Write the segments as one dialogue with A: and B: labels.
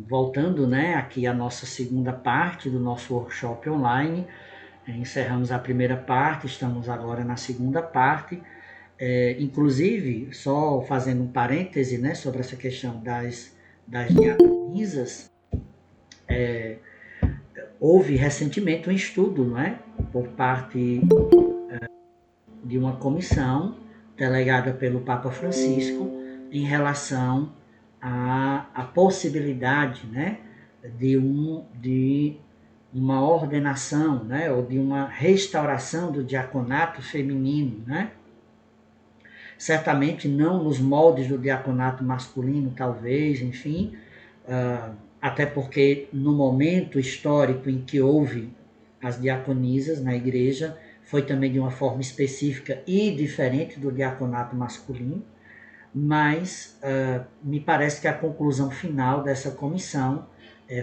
A: voltando, né, aqui a nossa segunda parte do nosso workshop online. Encerramos a primeira parte, estamos agora na segunda parte. Inclusive, só fazendo um parêntese, né, sobre essa questão das diaconisas, houve recentemente um estudo, não é, por parte de uma comissão delegada pelo Papa Francisco em relação à possibilidade, né, de uma ordenação, né, ou de uma restauração do diaconato feminino, né? Certamente não nos moldes do diaconato masculino, talvez, enfim, até porque no momento histórico em que houve as diaconisas na igreja, foi também de uma forma específica e diferente do diaconato masculino, mas me parece que a conclusão final dessa comissão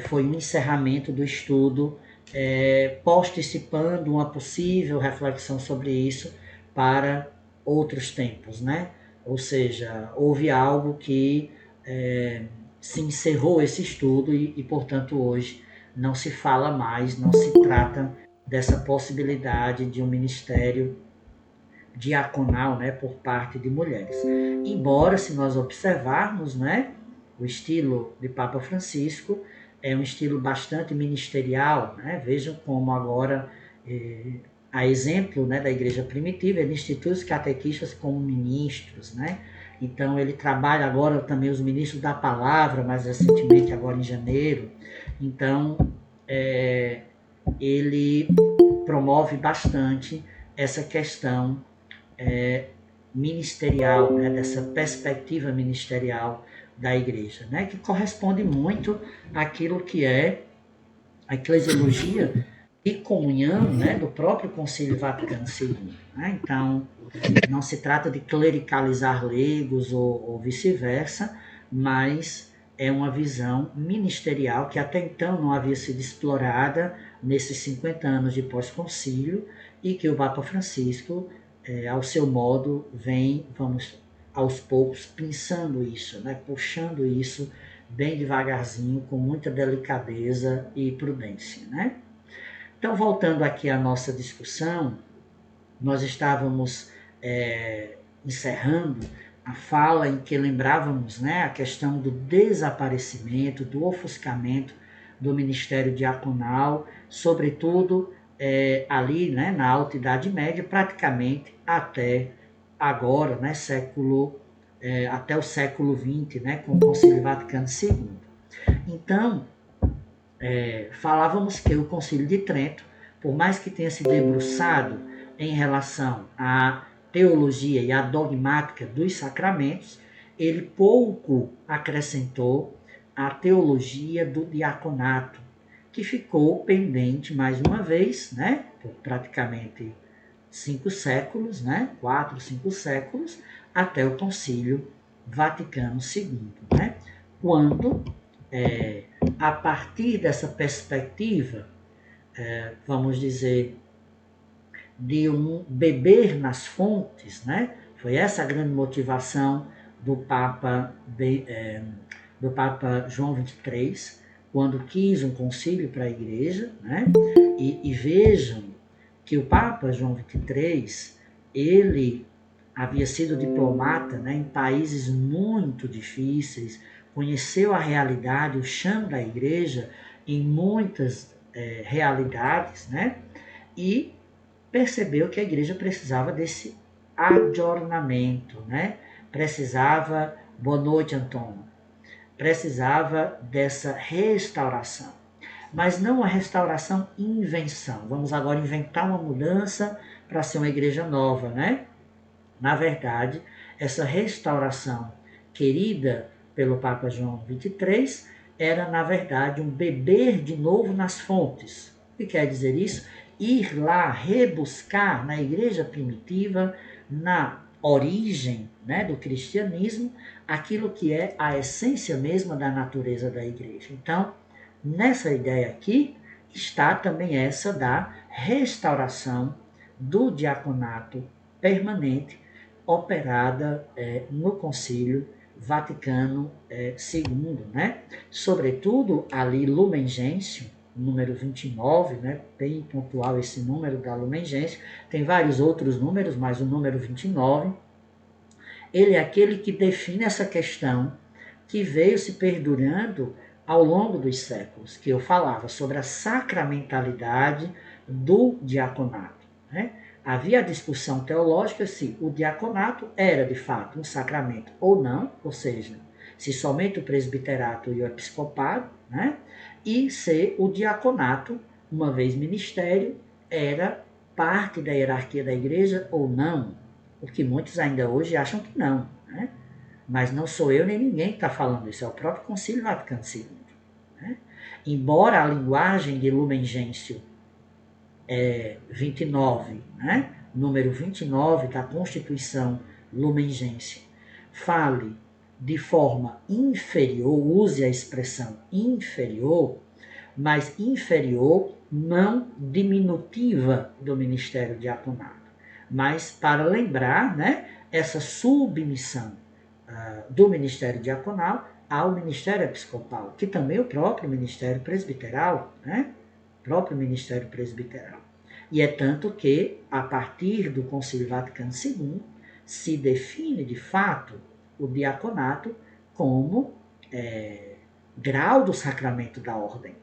A: foi o encerramento do estudo, postecipando uma possível reflexão sobre isso para outros tempos, né? Ou seja, houve algo que se encerrou esse estudo e, portanto, hoje não se fala mais, não se trata dessa possibilidade de um ministério diaconal, né, por parte de mulheres. Embora, se nós observarmos, né, o estilo de Papa Francisco é um estilo bastante ministerial, né? Vejam como agora, a exemplo, né, da igreja primitiva, ele institui os catequistas como ministros, né? Então ele trabalha agora também os ministros da palavra, mais recentemente agora em janeiro. Então ele promove bastante essa questão ministerial, né, dessa perspectiva ministerial da igreja, né, que corresponde muito àquilo que é a eclesiologia e comunhão, né, do próprio Concílio Vaticano II. Né? Então, não se trata de clericalizar leigos ou vice-versa, mas é uma visão ministerial que até então não havia sido explorada nesses 50 anos de pós-concílio e que o Papa Francisco, ao seu modo, vamos aos poucos, pensando isso, né? Puxando isso bem devagarzinho, com muita delicadeza e prudência. Né? Então, voltando aqui à nossa discussão, nós estávamos encerrando a fala em que lembrávamos, né, a questão do desaparecimento, do ofuscamento do ministério diaconal, sobretudo ali, né, na Alta Idade Média, praticamente até agora, né, até o século XX, né, com o Concílio Vaticano II. Então, falávamos que o Concílio de Trento, por mais que tenha se debruçado em relação à teologia e à dogmática dos sacramentos, ele pouco acrescentou à teologia do diaconato, que ficou pendente mais uma vez, né, por praticamente 5 séculos, né, 4, 5 séculos, até o Concílio Vaticano II, né, quando, a partir dessa perspectiva, vamos dizer, de um beber nas fontes, né? Foi essa a grande motivação do Papa João XXIII, quando quis um concílio para a igreja, né? E vejam que o Papa João XXIII, ele havia sido diplomata, né, em países muito difíceis, conheceu a realidade, o chão da igreja em muitas realidades, né? E percebeu que a igreja precisava desse adornamento, né? Precisava, boa noite, Antônio, precisava dessa restauração. Mas não uma restauração invenção. Vamos agora inventar uma mudança para ser uma igreja nova, né? Na verdade, essa restauração querida pelo Papa João XXIII era, na verdade, um beber de novo nas fontes. O que quer dizer isso? Ir lá rebuscar na igreja primitiva, na origem, né, do cristianismo, aquilo que é a essência mesma da natureza da igreja. Então, nessa ideia aqui está também essa da restauração do diaconato permanente operada no Concílio Vaticano II, né? Sobretudo ali Lumen Gentium, número 29, né? Bem pontual esse número da Lumen Gentium. Tem vários outros números, mas o número 29, ele é aquele que define essa questão que veio se perdurando ao longo dos séculos, que eu falava sobre a sacramentalidade do diaconato, né? Havia a discussão teológica se o diaconato era de fato um sacramento ou não, ou seja, se somente o presbiterato e o episcopado, né? E se o diaconato, uma vez ministério, era parte da hierarquia da igreja ou não, o que muitos ainda hoje acham que não, né? Mas não sou eu nem ninguém que está falando isso, é o próprio Concílio Vaticano II. Né? Embora a linguagem de Lumen Gentium 29, né? Número 29 da Constituição Lumen Gentium, fale de forma inferior, use a expressão inferior, mas inferior não diminutiva do ministério diaconato, mas para lembrar, né, essa submissão do ministério diaconal ao ministério episcopal, que também é o próprio ministério presbiteral, né? Próprio ministério presbiteral. E é tanto que, a partir do Concílio Vaticano II, se define de fato o diaconato como grau do sacramento da ordem.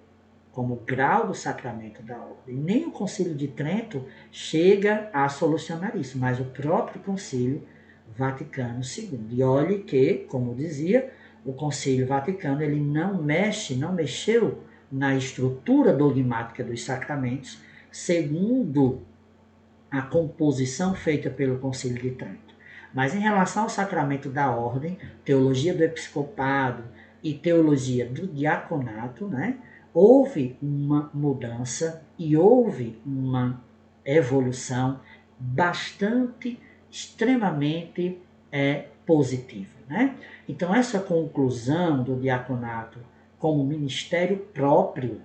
A: Como grau do sacramento da ordem. Nem o Concílio de Trento chega a solucionar isso, mas o próprio Concílio Vaticano II. E olhe que, como dizia, o Concílio Vaticano ele não mexeu na estrutura dogmática dos sacramentos, segundo a composição feita pelo Concílio de Trento. Mas em relação ao sacramento da ordem, teologia do episcopado e teologia do diaconato, né, houve uma mudança e houve uma evolução bastante, extremamente positiva. Né? Então, essa conclusão do diaconato como ministério próprio,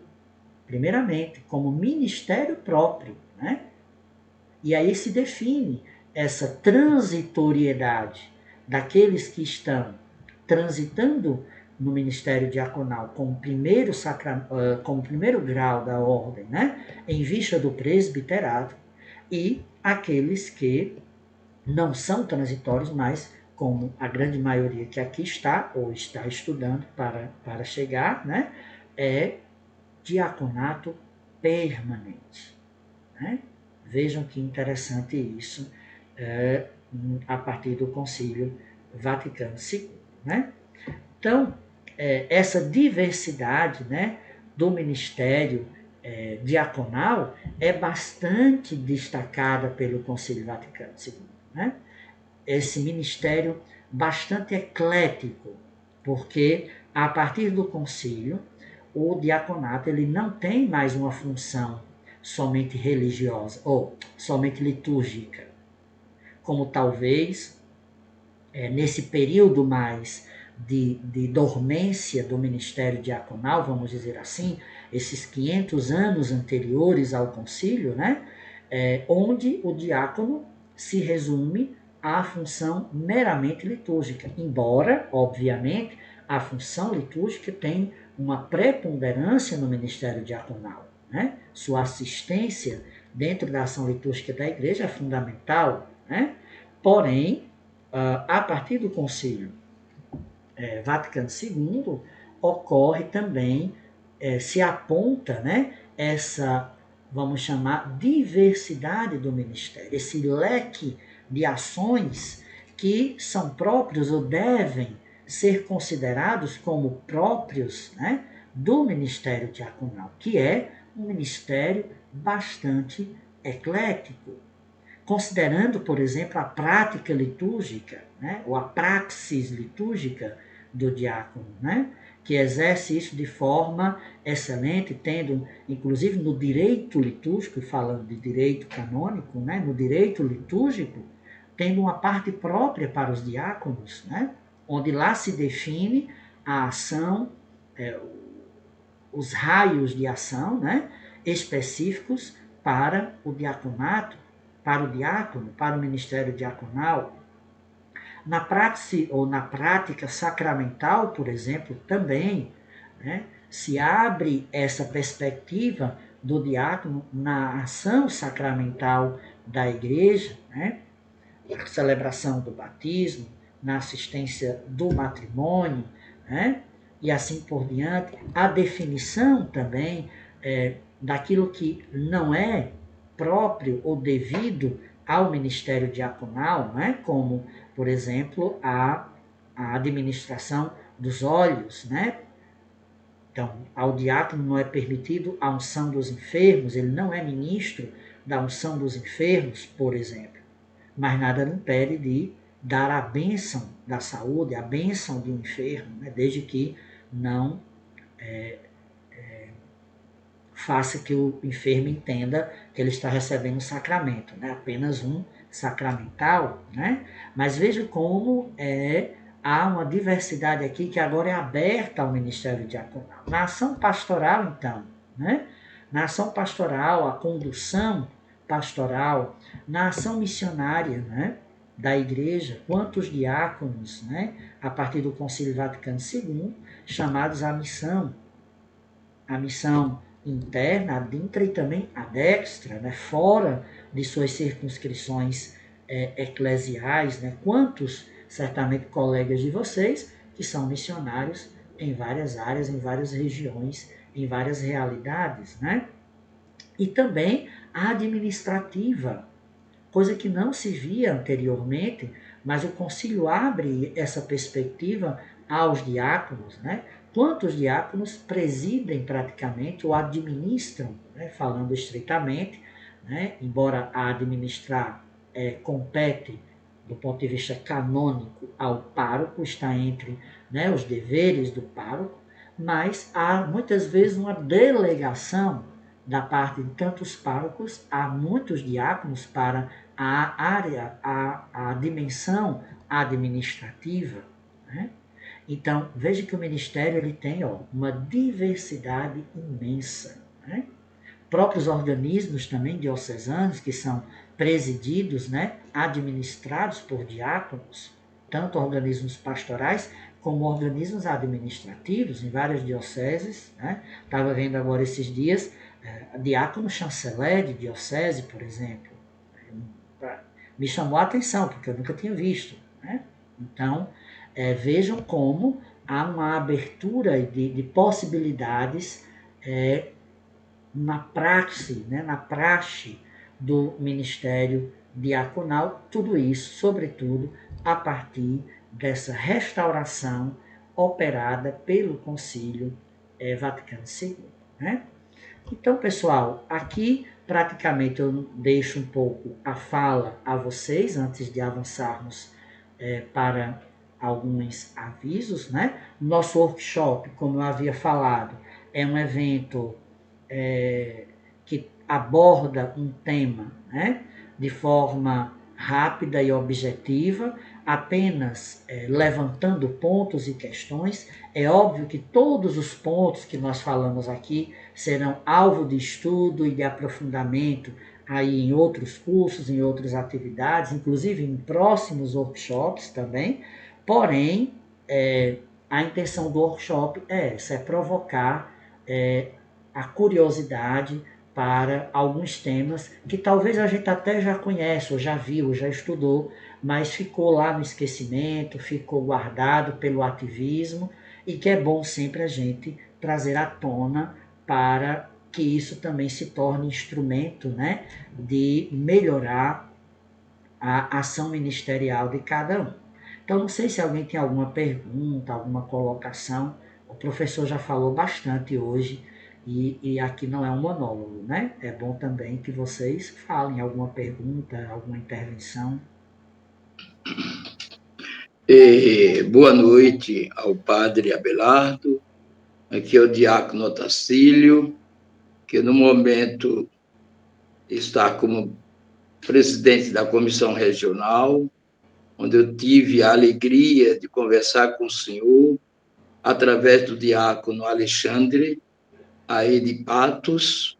A: primeiramente, como ministério próprio, né? E aí se define essa transitoriedade daqueles que estão transitando no ministério diaconal como primeiro grau da ordem, né? Em vista do presbiterato, e aqueles que não são transitórios, mas como a grande maioria que aqui está, ou está estudando para chegar, né? É diaconato permanente. Né? Vejam que interessante isso a partir do Concílio Vaticano II. Né? Então, essa diversidade, né, do ministério diaconal é bastante destacada pelo Concílio Vaticano II. Né? Esse ministério bastante eclético, porque a partir do concílio, o diaconato ele não tem mais uma função somente religiosa ou somente litúrgica, como talvez nesse período mais de dormência do ministério diaconal, vamos dizer assim, esses 500 anos anteriores ao concílio, né, onde o diácono se resume à função meramente litúrgica, embora, obviamente, a função litúrgica tem uma preponderância no ministério diaconal. Né? Sua assistência dentro da ação litúrgica da igreja é fundamental. Né? Porém, a partir do Concílio Vaticano II, ocorre também, se aponta, né, essa, vamos chamar, diversidade do ministério, esse leque de ações que são próprios ou devem ser considerados como próprios, né, do ministério diaconal, que é um ministério bastante eclético. Considerando, por exemplo, a prática litúrgica, né, ou a praxis litúrgica do diácono, né, que exerce isso de forma excelente, tendo, inclusive no direito litúrgico, falando de direito canônico, né, no direito litúrgico, tendo uma parte própria para os diáconos, né, onde lá se define a ação, os raios de ação, né, específicos para o diaconato, para o diácono, para o ministério diaconal. Na prática ou na prática sacramental, por exemplo, também, né, se abre essa perspectiva do diácono na ação sacramental da igreja, né, na celebração do batismo, na assistência do matrimônio, né, e assim por diante, a definição também daquilo que não é próprio ou devido ao ministério diaconal, né, como, por exemplo, a administração dos óleos, né? Então, ao diácono não é permitido a unção dos enfermos, ele não é ministro da unção dos enfermos, por exemplo. Mas nada lhe impede de dar a bênção da saúde, a bênção de um enfermo, né? Desde que não faça que o enfermo entenda que ele está recebendo um sacramento, né? Apenas um sacramental, né? Mas veja como há uma diversidade aqui que agora é aberta ao ministério diaconal. Na ação pastoral, então, né? Na ação pastoral, a condução pastoral, na ação missionária, né? Da igreja, quantos diáconos, né? A partir do Concílio Vaticano II, chamados à missão, a missão interna, adintra e também adextra, né, fora de suas circunscrições eclesiais, né, quantos, certamente, colegas de vocês que são missionários em várias áreas, em várias regiões, em várias realidades, né? E também a administrativa, coisa que não se via anteriormente, mas o concílio abre essa perspectiva aos diáconos, né? Quantos diáconos presidem praticamente ou administram, né? Falando estritamente, né? Embora a administrar compete do ponto de vista canônico ao pároco, está entre, né, os deveres do pároco, mas há muitas vezes uma delegação da parte de tantos párocos a muitos diáconos para a área, a dimensão administrativa, né? Então, veja que o ministério ele tem uma diversidade imensa, né? Próprios organismos também diocesanos, que são presididos, né, administrados por diáconos, tanto organismos pastorais como organismos administrativos em várias dioceses, né? Estava vendo agora esses dias diácono chanceler de diocese, por exemplo. Me chamou a atenção, porque eu nunca tinha visto, né? Então, vejam como há uma abertura de possibilidades na praxe, né, na praxe do ministério diaconal, tudo isso, sobretudo, a partir dessa restauração operada pelo Concílio Vaticano II. Né? Então, pessoal, aqui praticamente eu deixo um pouco a fala a vocês, antes de avançarmos para alguns avisos. Né? Nosso workshop, como eu havia falado, é um evento que aborda um tema, né, de forma rápida e objetiva, apenas levantando pontos e questões. É óbvio que todos os pontos que nós falamos aqui serão alvo de estudo e de aprofundamento aí em outros cursos, em outras atividades, inclusive em próximos workshops também. Porém, a intenção do workshop é essa, é provocar a curiosidade para alguns temas que talvez a gente até já conhece, ou já viu, ou já estudou, mas ficou lá no esquecimento, ficou guardado pelo ativismo, e que é bom sempre a gente trazer à tona para que isso também se torne instrumento, né, de melhorar a ação ministerial de cada um. Então, não sei se alguém tem alguma pergunta, alguma colocação. O professor já falou bastante hoje e aqui não é um monólogo, né? É bom também que vocês falem alguma pergunta, alguma intervenção.
B: Boa noite ao padre Abelardo, aqui é o diácono Otacílio, que no momento está como presidente da comissão regional, onde eu tive a alegria de conversar com o senhor através do diácono Alexandre, aí de Patos.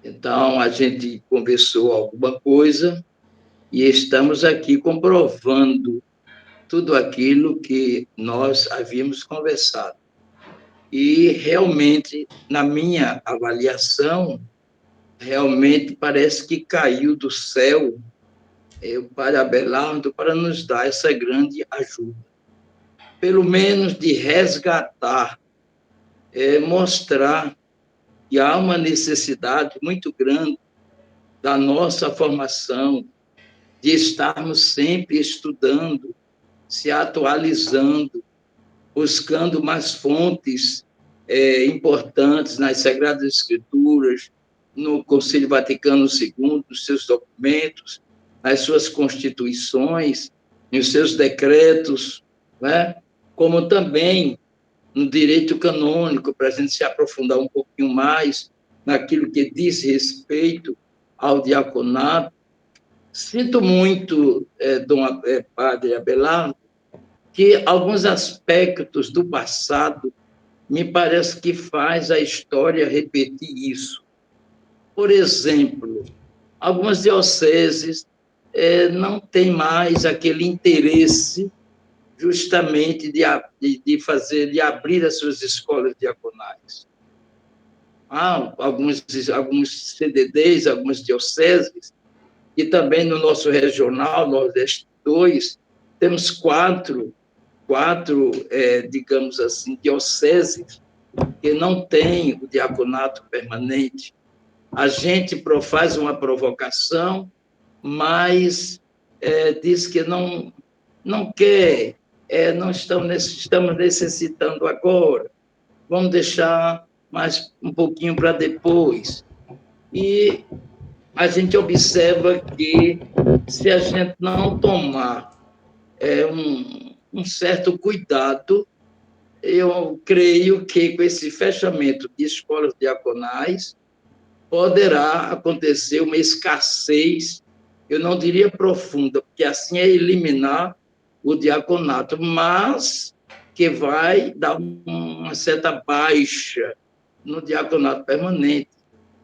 B: Então, a gente conversou alguma coisa e estamos aqui comprovando tudo aquilo que nós havíamos conversado. E realmente, na minha avaliação, realmente parece que caiu do céu o Padre Abelardo para nos dar essa grande ajuda. Pelo menos de resgatar, mostrar que há uma necessidade muito grande da nossa formação, de estarmos sempre estudando, se atualizando, buscando mais fontes importantes nas Sagradas Escrituras, no Concílio Vaticano II, nos seus documentos, nas suas constituições, nos seus decretos, né? Como também no direito canônico, para a gente se aprofundar um pouquinho mais naquilo que diz respeito ao diaconato. Sinto muito, Padre Abelardo, que alguns aspectos do passado me parece que faz a história repetir isso. Por exemplo, algumas dioceses não têm mais aquele interesse justamente de abrir as suas escolas diaconais. Há alguns CDDs, algumas dioceses, e também no nosso regional, Nordeste 2, temos quatro, digamos assim, dioceses que não têm o diaconato permanente. A gente faz uma provocação, mas diz que não quer, não estamos necessitando agora, vamos deixar mais um pouquinho para depois. E a gente observa que, se a gente não tomar um certo cuidado, eu creio que com esse fechamento de escolas diaconais, poderá acontecer uma escassez, eu não diria profunda, porque assim é eliminar o diaconato, mas que vai dar uma certa baixa no diaconato permanente.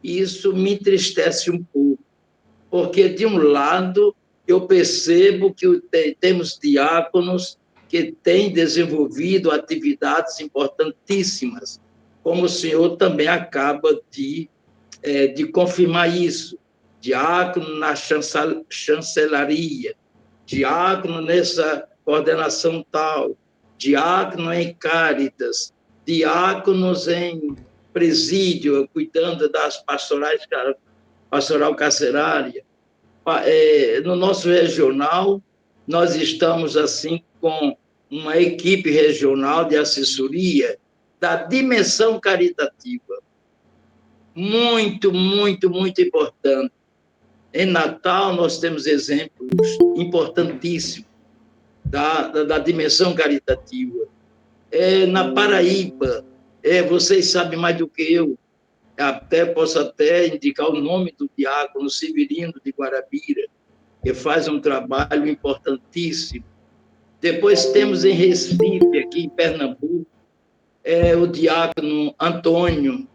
B: Isso me entristece um pouco, porque, de um lado, eu percebo que temos diáconos que têm desenvolvido atividades importantíssimas, como o senhor também acaba de confirmar isso. Diácono na chancelaria, diácono nessa coordenação tal, diácono em Cáritas, diáconos em presídio, cuidando das pastoral carcerária. No nosso regional, nós estamos assim com uma equipe regional de assessoria da dimensão caritativa. Muito, muito, muito importante. Em Natal, nós temos exemplos importantíssimos da dimensão caritativa. Na Paraíba, vocês sabem mais do que eu, posso até indicar o nome do diácono Severino de Guarabira, que faz um trabalho importantíssimo. Depois temos em Recife, aqui em Pernambuco, o diácono Antônio,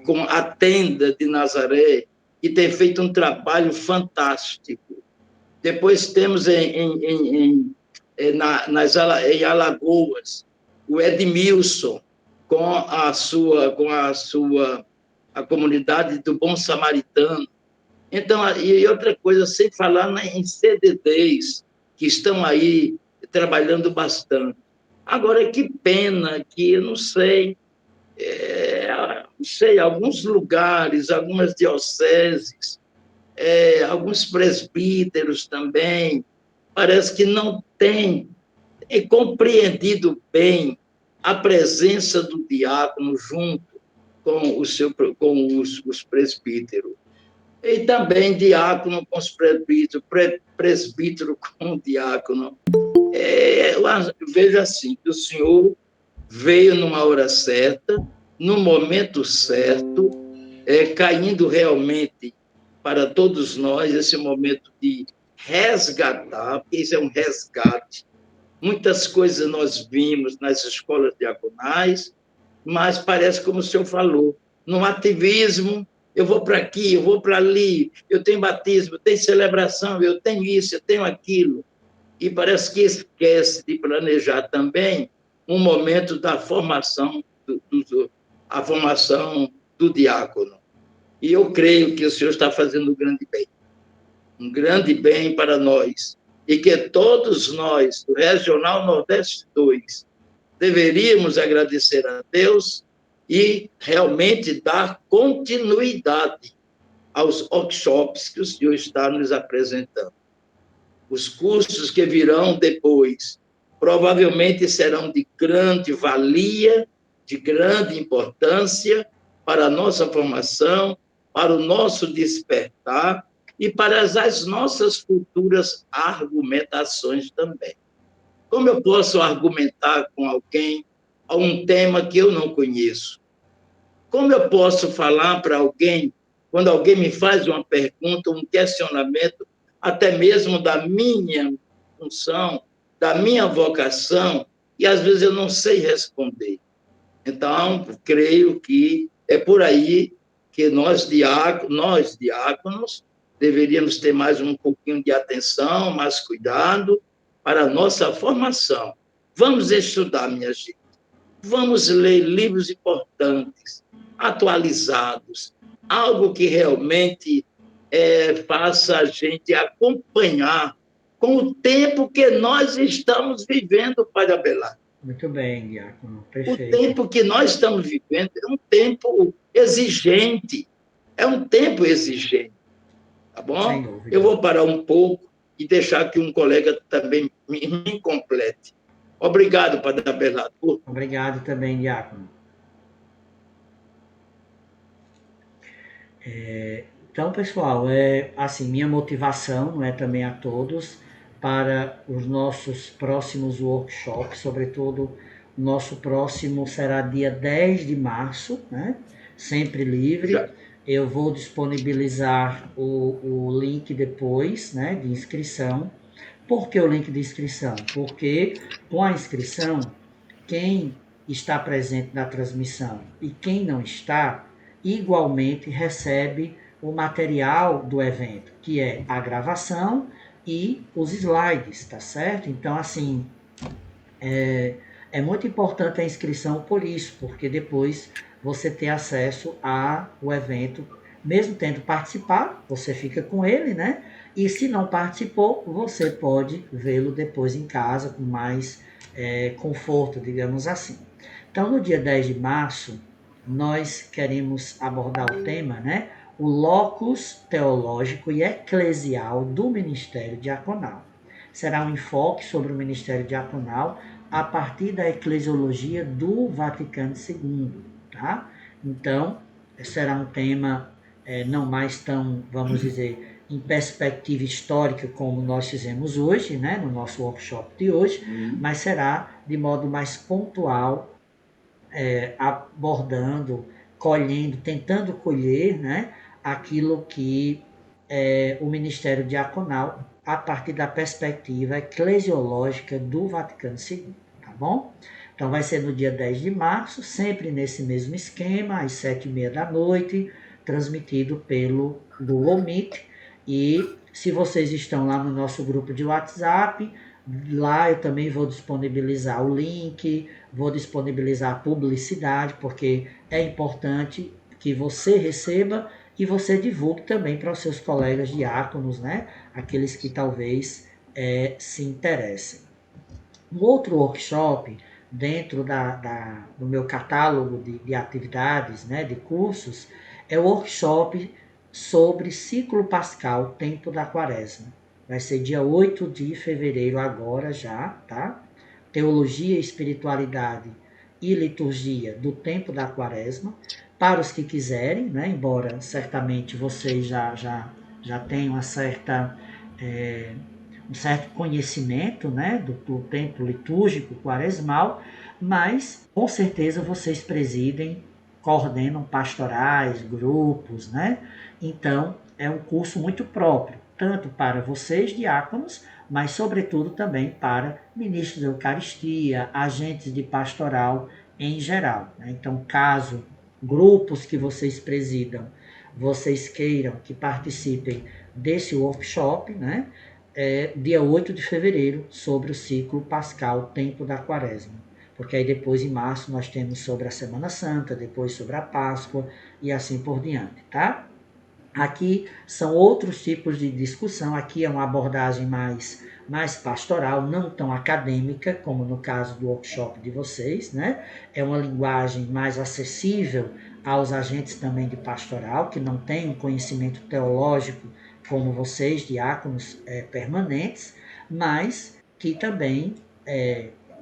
B: com a Tenda de Nazaré, que tem feito um trabalho fantástico. Depois temos em Alagoas o Edmilson, com a comunidade do Bom Samaritano. Então, e outra coisa, sem falar em CDDs, que estão aí trabalhando bastante. Agora, que pena que, eu não sei, alguns lugares, algumas dioceses, alguns presbíteros também, parece que não têm compreendido bem a presença do diácono junto com os presbíteros. E também diácono com os presbíteros, presbítero com o diácono. Eu vejo assim, que o senhor veio numa hora certa, no momento certo, caindo realmente para todos nós esse momento de resgatar, porque isso é um resgate. Muitas coisas nós vimos nas escolas diaconais, mas parece como o senhor falou, no ativismo, eu vou para aqui, eu vou para ali, eu tenho batismo, eu tenho celebração, eu tenho isso, eu tenho aquilo. e parece que esquece de planejar também um momento da formação, a formação do diácono. E eu creio que o Senhor está fazendo um grande bem para nós, e que todos nós, do Regional Nordeste 2, deveríamos agradecer a Deus e realmente dar continuidade aos workshops que o Senhor está nos apresentando. Os cursos que virão depois provavelmente serão de grande valia, de grande importância para a nossa formação, para o nosso despertar e para as nossas futuras argumentações também. Como eu posso argumentar com alguém a um tema que eu não conheço? Como eu posso falar para alguém, quando alguém me faz uma pergunta, um questionamento, até mesmo da minha função, da minha vocação, e às vezes eu não sei responder? Então, creio que é por aí que nós diáconos, deveríamos ter mais um pouquinho de atenção, mais cuidado para a nossa formação. Vamos estudar, minha gente. Vamos ler livros importantes, atualizados, algo que realmente faça a gente acompanhar com o tempo que nós estamos vivendo, Padre Abelardo.
A: Muito bem, diácono,
B: O
A: perfeito.
B: tempo que nós estamos vivendo é um tempo exigente, tá bom?
A: Sem dúvida.
B: Eu vou parar um pouco e deixar que um colega também me complete. Obrigado, Padre Abelardo.
A: Obrigado também, diácono. Então, pessoal, assim, minha motivação também a todos para os nossos próximos workshops, sobretudo o nosso próximo será dia 10 de março, né? Sempre livre.
B: Já.
A: Eu vou disponibilizar o link depois, né, de inscrição. Por que o link de inscrição? Porque com a inscrição, quem está presente na transmissão e quem não está, igualmente recebe o material do evento, que é a gravação e os slides, tá certo? Então, assim, é muito importante a inscrição por isso, porque depois você tem acesso ao evento, mesmo tendo participado, você fica com ele, né? E se não participou, você pode vê-lo depois em casa com mais conforto, digamos assim. Então, no dia 10 de março, nós queremos abordar o tema, né? O locus teológico e eclesial do ministério diaconal. Será um enfoque sobre o ministério diaconal a partir da eclesiologia do Vaticano II, tá? Então, será um tema não mais tão, vamos dizer, em perspectiva histórica como nós fizemos hoje, né, no nosso workshop de hoje, mas será de modo mais pontual, abordando, colhendo, tentando colher, né, aquilo que o ministério diaconal a partir da perspectiva eclesiológica do Vaticano II, tá bom? Então vai ser no dia 10 de março, sempre nesse mesmo esquema, às 7h30 da noite, transmitido pelo Google Meet. E se vocês estão lá no nosso grupo de WhatsApp, lá eu também vou disponibilizar o link, vou disponibilizar a publicidade, porque é importante que você receba e você divulgue também para os seus colegas diáconos, né? Aqueles que talvez se interessem. Um outro workshop dentro do meu catálogo de atividades, né, de cursos, é o workshop sobre ciclo pascal, tempo da quaresma. Vai ser dia 8 de fevereiro agora já, tá? Teologia, espiritualidade e liturgia do tempo da quaresma. Para os que quiserem, né, embora certamente vocês já tenham um certo conhecimento, né, do tempo litúrgico quaresmal, mas com certeza vocês presidem, coordenam pastorais, grupos, né? Então é um curso muito próprio, tanto para vocês diáconos, mas sobretudo também para ministros da Eucaristia, agentes de pastoral em geral, né? Então, caso grupos que vocês presidam, vocês queiram que participem desse workshop, né? dia 8 de fevereiro, sobre o ciclo pascal, tempo da quaresma. Porque aí depois, em março, nós temos sobre a Semana Santa, depois sobre a Páscoa e assim por diante, tá? Aqui são outros tipos de discussão, aqui é uma abordagem mais pastoral, não tão acadêmica, como no caso do workshop de vocês, né? É uma linguagem mais acessível aos agentes também de pastoral, que não têm um conhecimento teológico como vocês, diáconos permanentes, mas que também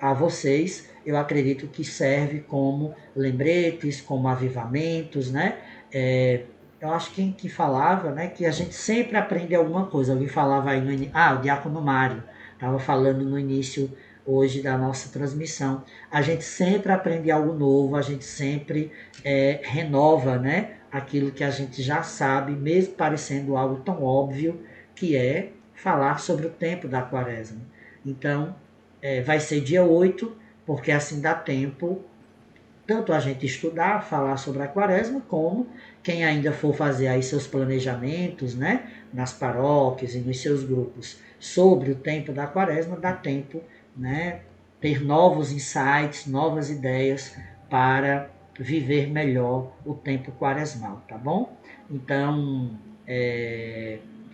A: a vocês, eu acredito que serve como lembretes, como avivamentos, né? Eu acho que falava, né, que a gente sempre aprende alguma coisa. Alguém falava aí o Diácono Mário estava falando no início hoje da nossa transmissão. A gente sempre aprende algo novo, a gente sempre renova, né, aquilo que a gente já sabe, mesmo parecendo algo tão óbvio, que é falar sobre o tempo da quaresma. Então, vai ser dia 8, porque assim dá tempo tanto a gente estudar, falar sobre a quaresma, como quem ainda for fazer aí seus planejamentos, né, nas paróquias e nos seus grupos sobre o tempo da quaresma, dá tempo, né, ter novos insights, novas ideias para viver melhor o tempo quaresmal, tá bom? Então,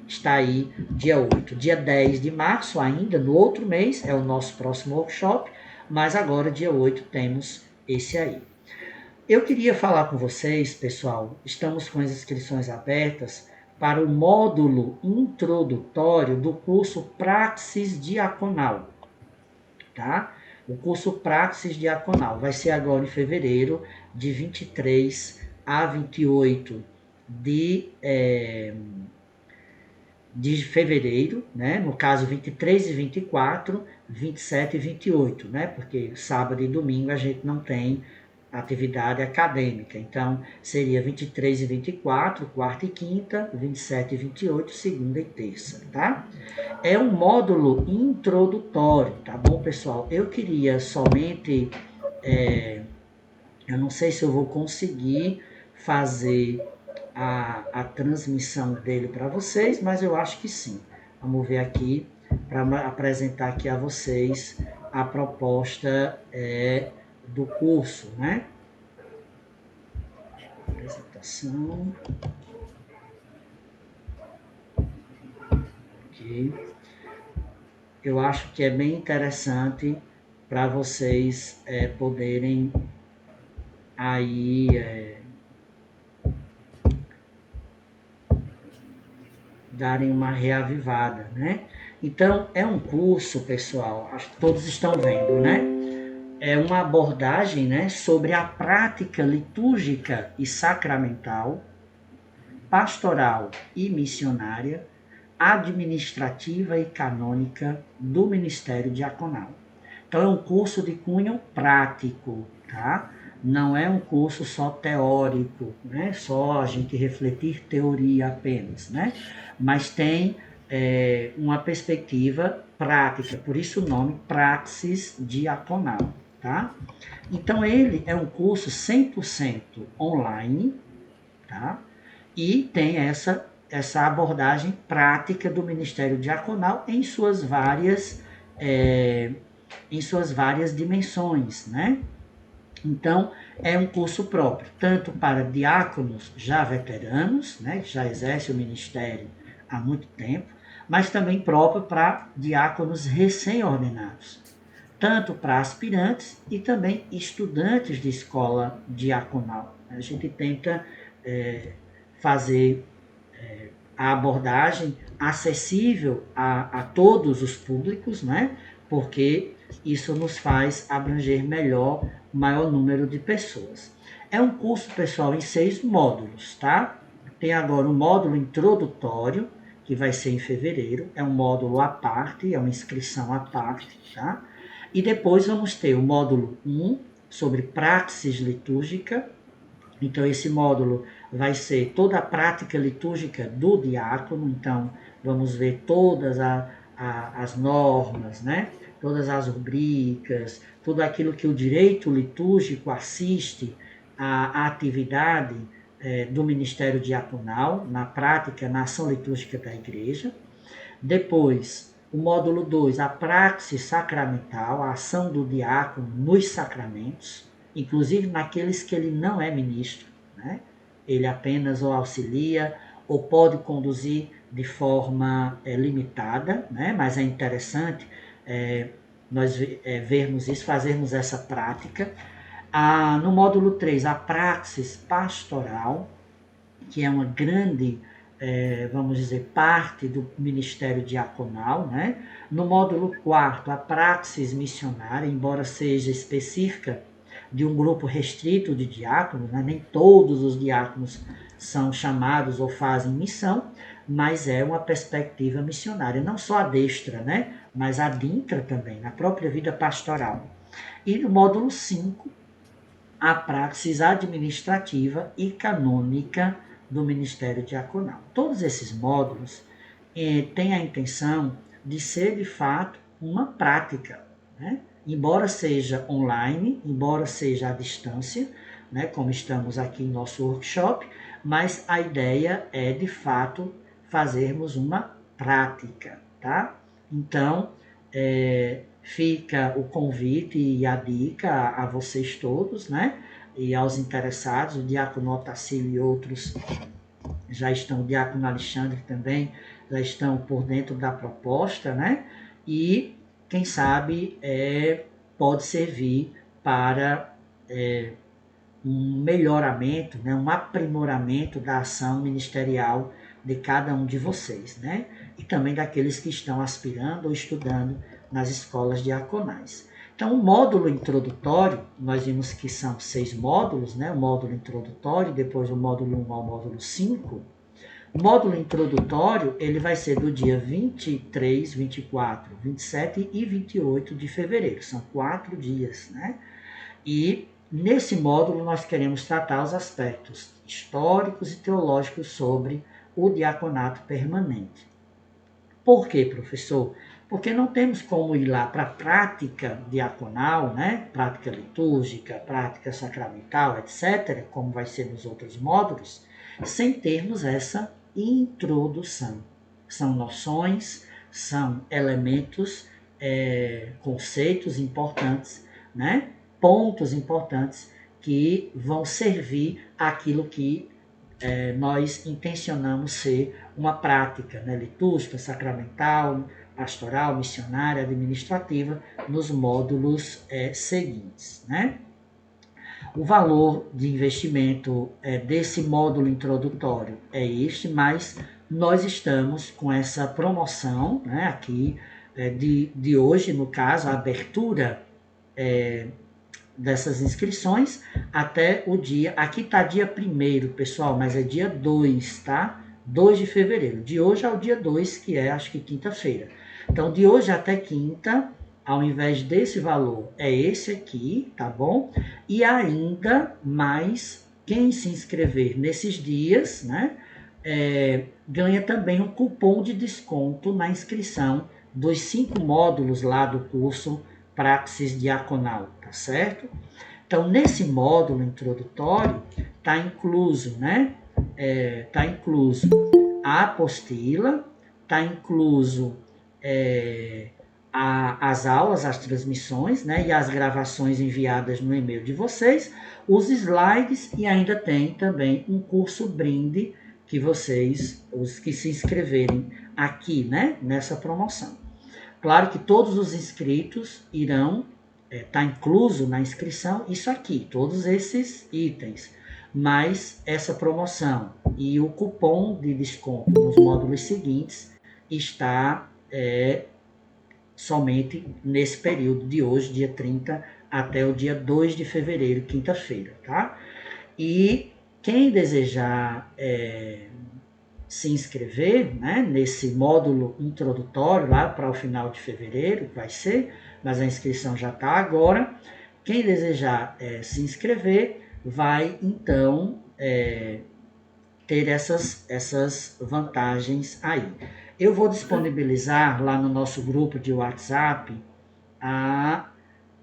A: está aí dia 8. Dia 10 de março, ainda no outro mês, é o nosso próximo workshop, mas agora, dia 8, temos esse aí. Eu queria falar com vocês, pessoal, estamos com as inscrições abertas para o módulo introdutório do curso Praxis Diaconal, tá? O curso Praxis Diaconal vai ser agora em fevereiro, de 23 a 28 de fevereiro, né? No caso 23 e 24, 27 e 28, né? Porque sábado e domingo a gente não tem atividade acadêmica. Então, seria 23 e 24, quarta e quinta, 27 e 28, segunda e terça, tá? É um módulo introdutório, tá bom, pessoal? Eu queria somente, eu não sei se eu vou conseguir fazer a transmissão dele para vocês, mas eu acho que sim. Vamos ver aqui, para apresentar aqui a vocês a proposta do curso, né? Apresentação. Aqui. Eu acho que é bem interessante para vocês poderem aí darem uma reavivada, né? Então, é um curso, pessoal, acho que todos estão vendo, né? É uma abordagem, né, sobre a prática litúrgica e sacramental, pastoral e missionária, administrativa e canônica do ministério diaconal. Então, é um curso de cunho prático, tá? Não é um curso só teórico, né? Só a gente refletir teoria apenas, né? Mas tem uma perspectiva prática, por isso o nome Praxis Diaconal, tá? Então, ele é um curso 100% online, tá? E tem essa abordagem prática do ministério diaconal em suas várias dimensões, né? Então, é um curso próprio, tanto para diáconos já veteranos, né, que já exercem o ministério há muito tempo, mas também próprio para diáconos recém-ordenados, tanto para aspirantes e também estudantes de escola diaconal. A gente tenta fazer a abordagem acessível a todos os públicos, né? Porque isso nos faz abranger melhor o maior número de pessoas. É um curso, pessoal, em 6 módulos, tá? Tem agora um módulo introdutório, que vai ser em fevereiro, é um módulo à parte, é uma inscrição à parte, tá? E depois vamos ter o módulo 1, sobre praxis litúrgica. Então, esse módulo vai ser toda a prática litúrgica do diácono. Então, vamos ver todas as normas, né? Todas as rubricas, tudo aquilo que o direito litúrgico assiste à atividade do ministério diaconal, na prática, na ação litúrgica da igreja. Depois, o módulo 2, a praxis sacramental, a ação do diácono nos sacramentos, inclusive naqueles que ele não é ministro, né? Ele apenas o auxilia ou pode conduzir de forma limitada, né? Mas é interessante nós vermos isso, fazermos essa prática. No módulo 3, a praxis pastoral, que é uma grande, vamos dizer, parte do ministério diaconal, né? No módulo 4, a praxis missionária, embora seja específica de um grupo restrito de diáconos, né? Nem todos os diáconos são chamados ou fazem missão, mas é uma perspectiva missionária, não só a destra, né? Mas a dintra também, na própria vida pastoral. E no módulo 5, a praxis administrativa e canônica do ministério diaconal. Todos esses módulos têm a intenção de ser, de fato, uma prática, né? Embora seja online, embora seja à distância, né? Como estamos aqui em nosso workshop, mas a ideia é, de fato, fazermos uma prática, tá? Então, fica o convite e a dica a vocês todos, né? E aos interessados, o Diácono Otacílio e outros já estão, o Diácono Alexandre também, já estão por dentro da proposta, né? E, quem sabe, pode servir para um melhoramento, né? Um aprimoramento da ação ministerial de cada um de vocês, né? E também daqueles que estão aspirando ou estudando nas escolas diaconais. Então, o módulo introdutório, nós vimos que são 6 módulos, né? O módulo introdutório, depois o módulo 1 ao módulo 5. O módulo introdutório, ele vai ser do dia 23, 24, 27 e 28 de fevereiro. São 4 dias, né? E nesse módulo nós queremos tratar os aspectos históricos e teológicos sobre o diaconato permanente. Por quê, professor? Porque não temos como ir lá para a prática diaconal, né? Prática litúrgica, prática sacramental, etc., como vai ser nos outros módulos, sem termos essa introdução. São noções, são elementos, conceitos importantes, né? Pontos importantes que vão servir àquilo que nós intencionamos ser uma prática, né, litúrgica, sacramental, pastoral, missionária, administrativa, nos módulos seguintes, né? O valor de investimento desse módulo introdutório é este, mas nós estamos com essa promoção, né, aqui de hoje, no caso, a abertura dessas inscrições até o dia, aqui está dia 1º, pessoal, mas é dia 2, tá? 2 de fevereiro, de hoje ao dia 2, que é, acho que quinta-feira. Então, de hoje até quinta, ao invés desse valor, é esse aqui, tá bom? E ainda mais, quem se inscrever nesses dias, né, ganha também um cupom de desconto na inscrição dos 5 módulos lá do curso Praxis Diaconal, tá certo? Então, nesse módulo introdutório, está incluso, né? Está incluso a apostila, está incluso as aulas, as transmissões, né? E as gravações enviadas no e-mail de vocês, os slides e ainda tem também um curso brinde que vocês, os que se inscreverem aqui, né? Nessa promoção. Claro que todos os inscritos irão estar incluso na inscrição isso aqui, todos esses itens. Mas essa promoção e o cupom de desconto nos módulos seguintes está somente nesse período de hoje, dia 30, até o dia 2 de fevereiro, quinta-feira, tá? E quem desejar se inscrever, né, nesse módulo introdutório lá para o final de fevereiro, vai ser, mas a inscrição já está agora. Quem desejar se inscrever vai então ter essas vantagens aí. Eu vou disponibilizar lá no nosso grupo de WhatsApp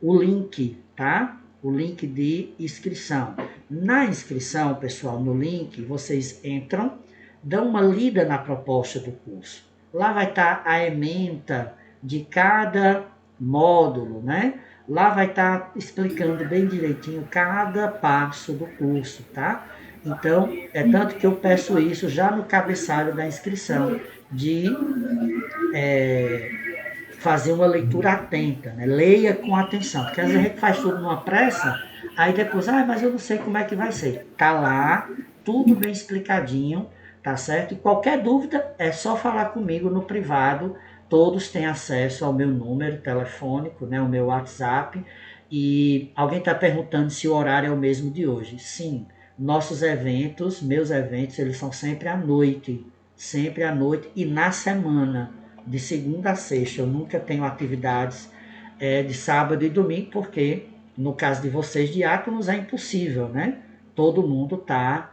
A: o link, tá? O link de inscrição. Na inscrição, pessoal, no link, vocês entram, dão uma lida na proposta do curso. Lá vai estar a ementa de cada módulo, né? Lá vai estar explicando bem direitinho cada passo do curso, tá? Então, é tanto que eu peço isso já no cabeçalho da inscrição, de fazer uma leitura atenta, né? Leia com atenção, porque às vezes a gente faz tudo numa pressa, aí depois, mas eu não sei como é que vai ser. Tá lá, tudo bem explicadinho, tá certo? E qualquer dúvida é só falar comigo no privado. Todos têm acesso ao meu número telefônico, né, o meu WhatsApp. E alguém está perguntando se o horário é o mesmo de hoje. Sim, nossos eventos, meus eventos, eles são sempre à noite e na semana de segunda a sexta. Eu nunca tenho atividades de sábado e domingo, porque no caso de vocês, diáconos, é impossível, né? Todo mundo está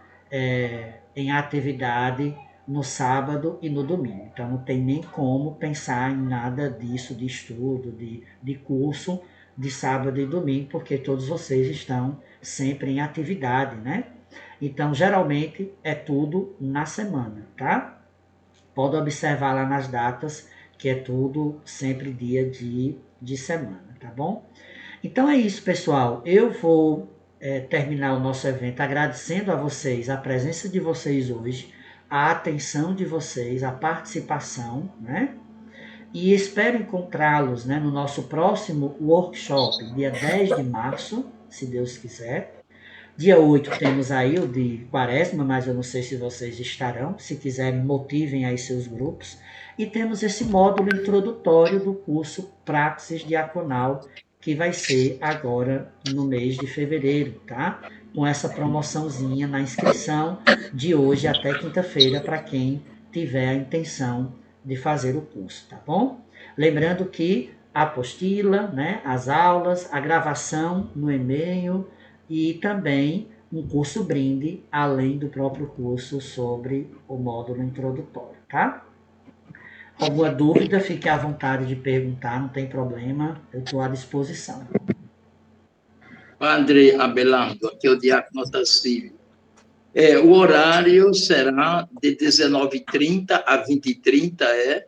A: em atividade no sábado e no domingo. Então não tem nem como pensar em nada disso, de estudo, de curso, de sábado e domingo, porque todos vocês estão sempre em atividade, né? Então, geralmente, é tudo na semana, tá? Pode observar lá nas datas, que é tudo sempre dia de semana, tá bom? Então é isso, pessoal. Eu vou terminar o nosso evento agradecendo a vocês, a presença de vocês hoje, a atenção de vocês, a participação, né? E espero encontrá-los, né, no nosso próximo workshop, dia 10 de março, se Deus quiser. Dia 8 temos aí o de Quaresma, mas eu não sei se vocês estarão. Se quiserem, motivem aí seus grupos. E temos esse módulo introdutório do curso Praxis Diaconal, que vai ser agora no mês de fevereiro, tá? Com essa promoçãozinha na inscrição de hoje até quinta-feira para quem tiver a intenção de fazer o curso, tá bom? Lembrando que a apostila, né, as aulas, a gravação no e-mail, e também um curso brinde, além do próprio curso sobre o módulo introdutório, tá? Alguma dúvida, fique à vontade de perguntar, não tem problema, eu estou à disposição.
B: Padre Abelardo, aqui é o diácono Otacílio. O horário será de 19h30 a 20h30,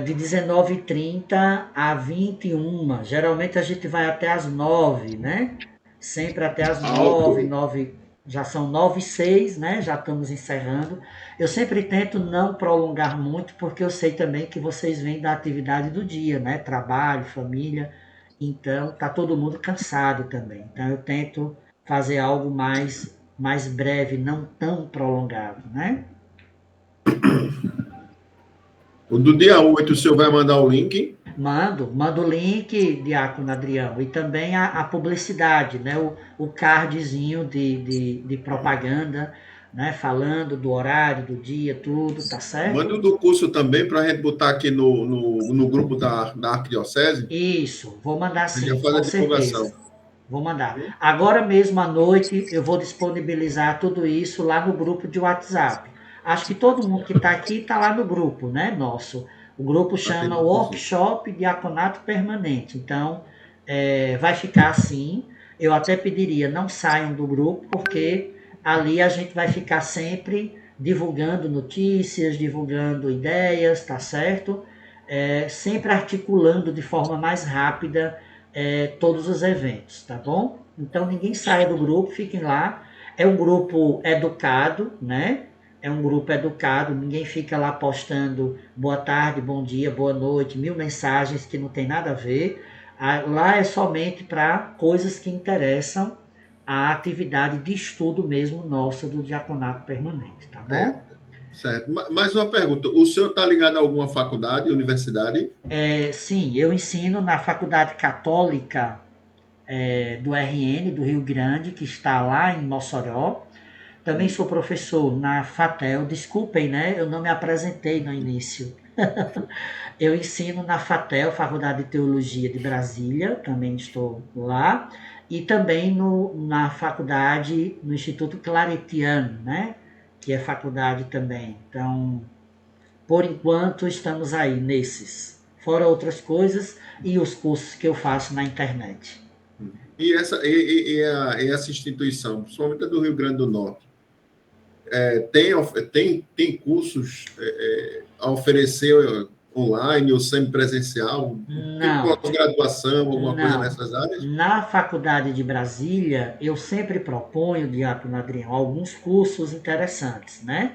A: De 19h30 a 21h. Geralmente a gente vai até as 9h, né? Sempre até as 9h,
B: Ok.
A: 9, já são 9h06, né? Já estamos encerrando. Eu sempre tento não prolongar muito, porque eu sei também que vocês vêm da atividade do dia, né? Trabalho, família. Então, tá todo mundo cansado também. Então, eu tento fazer algo mais breve, não tão prolongado, né?
C: O do dia 8, o senhor vai mandar o link?
A: Mando o link, Diácono Adrião, e também a publicidade, né? O cardzinho de propaganda, né? Falando do horário, do dia, tudo, tá
C: Manda
A: certo?
C: o do curso também para a gente botar aqui no grupo da Arquidiocese.
A: Isso, vou mandar
C: A gente já
A: sim,
C: faz a
A: com
C: divulgação.
A: certeza. Vou mandar. Agora mesmo à noite eu vou disponibilizar tudo isso lá no grupo de WhatsApp. Acho que todo mundo que está aqui está lá no grupo, né? Nosso. O grupo chama
C: Atende curso.
A: Workshop Diaconato Permanente. Então, vai ficar assim. Eu até pediria, não saiam do grupo, porque ali a gente vai ficar sempre divulgando notícias, divulgando ideias, tá certo? Sempre articulando de forma mais rápida todos os eventos, tá bom? Então ninguém saia do grupo, fiquem lá. É um grupo educado, né? É um grupo educado, ninguém fica lá postando boa tarde, bom dia, boa noite, 1000 mensagens que não tem nada a ver. Lá é somente para coisas que interessam a atividade de estudo mesmo nossa do diaconato permanente, tá bom?
C: Certo. Mais uma pergunta. O senhor está ligado a alguma faculdade, universidade?
A: Sim, eu ensino na Faculdade Católica do RN, do Rio Grande, que está lá em Mossoró. Também sou professor na FATEL. Desculpem, né? Eu não me apresentei no início. Eu ensino na FATEL, Faculdade de Teologia de Brasília, também estou lá. E também na faculdade, no Instituto Claretiano, né? Que é faculdade também. Então, por enquanto, estamos aí nesses. Fora outras coisas e os cursos que eu faço na internet.
C: E essa instituição, principalmente a do Rio Grande do Norte, tem cursos a oferecer online ou semipresencial? Tem
A: Não,
C: pós-graduação, alguma coisa
A: não.
C: nessas áreas?
A: Na Faculdade de Brasília, eu sempre proponho, Diácono Adriano, alguns cursos interessantes, né?